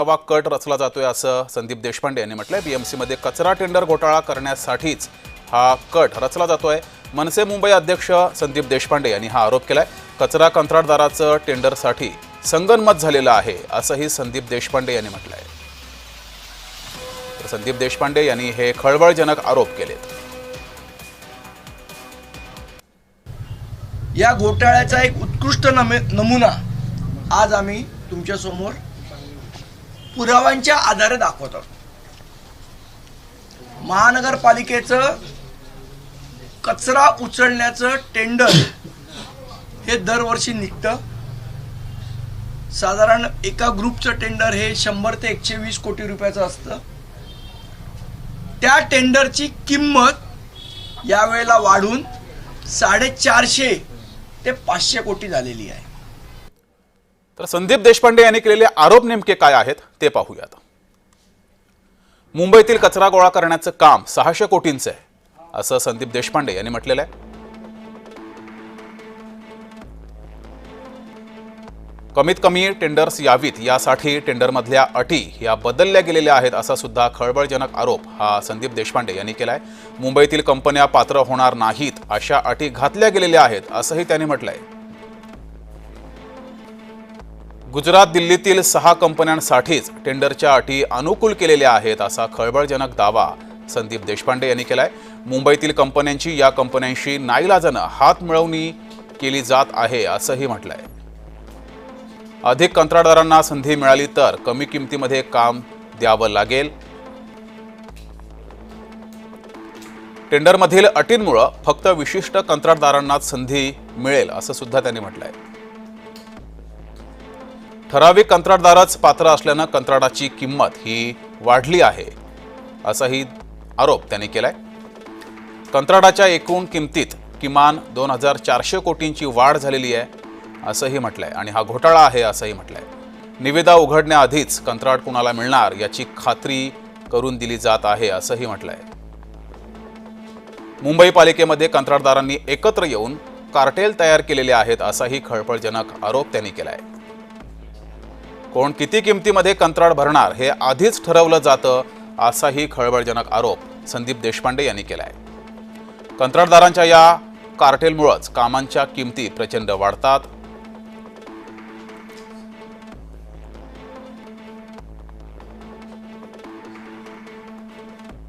नवा कट रचला जातोय असं संदीप देशपांडे यांनी म्हटलंय। बीएमसी मध्ये कचरा टेंडर घोटाळा करण्यासाठीच हा कट रचला जातोय। मनसे मुंबई अध्यक्ष संदीप देशपांडे यांनी हा आरोप केलाय। कचरा कंत्राटदाराचं टेंडरसाठी संगनमत झालेलं आहे असंही संदीप देशपांडे यांनी म्हटलंय। संदीप देशपांडे यांनी हे खळबळजनक आरोप केलेत। या घोटाळ्याचा एक उत्कृष्ट नमुना आज आम्ही तुमच्या समोर पुराव्यांच्या आधारे दाखवत आहोत। महानगरपालिकेचं कचरा उचलण्याचं टेंडर हे दरवर्षी निघतं। साधारण एका ग्रुपचं टेंडर हे 100 ते 120 कोटी रुपयाचं असतं। त्या टेंडरची किंमत यावेळेला वाढून 450 ते 500 कोटी झालेली आहे। तर संदीप देशपांडे यांनी केलेले आरोप नेमके काय आहेत ते पाहूयात। मुंबईतील कचरा गोळा करण्याचं काम 600 कोटींचं आहे असं संदीप देशपांडे यांनी म्हटलेलं आहे। कमीत कमी टेंडर्स यावीत यासाठी टेंडरमधल्या अटी या बदलल्या गेलेल्या आहेत असा सुद्धा खळबळजनक आरोप हा संदीप देशपांडे यांनी केलाय। मुंबईतील कंपन्या पात्र होणार नाहीत अशा अटी घातल्या गेलेल्या आहेत असंही त्यांनी म्हटलंय। गुजरात दिल्लीतील 6 कंपन्यांसाठीच टेंडरच्या अटी अनुकूल केलेल्या आहेत असा खळबळजनक दावा संदीप देशपांडे यांनी केलाय। मुंबईतील कंपन्यांची या कंपन्यांशी नाईलाजानं हातमिळवणी केली जात आहे असंही म्हटलंय। अधिक कंत्राटदारांना संधी मिळाली तर कमी किमतीमध्ये काम द्यावं लागेल। टेंडरमधील अटींमुळे फक्त विशिष्ट कंत्राटदारांनाच संधी मिळेल असं सुद्धा त्यांनी म्हटलंय। ठराविक कंत्राटदारच पात्र असल्यानं कंत्राटाची किंमत ही वाढली आहे असाही आरोप त्यांनी केलाय। कंत्राटाच्या एकूण किमतीत किमान 2400 कोटींची वाढ झालेली आहे असंही म्हटलंय आणि हा घोटाळा आहे असंही म्हटलंय। निविदा उघडण्याआधीच कंत्राट कुणाला मिळणार याची खात्री करून दिली जात आहे असंही म्हटलंय। मुंबई पालिकेमध्ये कंत्राटदारांनी एकत्र येऊन कार्टेल तयार केलेले आहेत असाही खळबळजनक आरोप त्यांनी केलाय। कोण किती किमतीमध्ये कंत्राट भरणार हे आधीच ठरवलं जातं असाही खळबळजनक आरोप संदीप देशपांडे यांनी केलाय। कंत्राटदारांच्या या कार्टेलमुळेच कामांच्या किमती प्रचंड वाढतात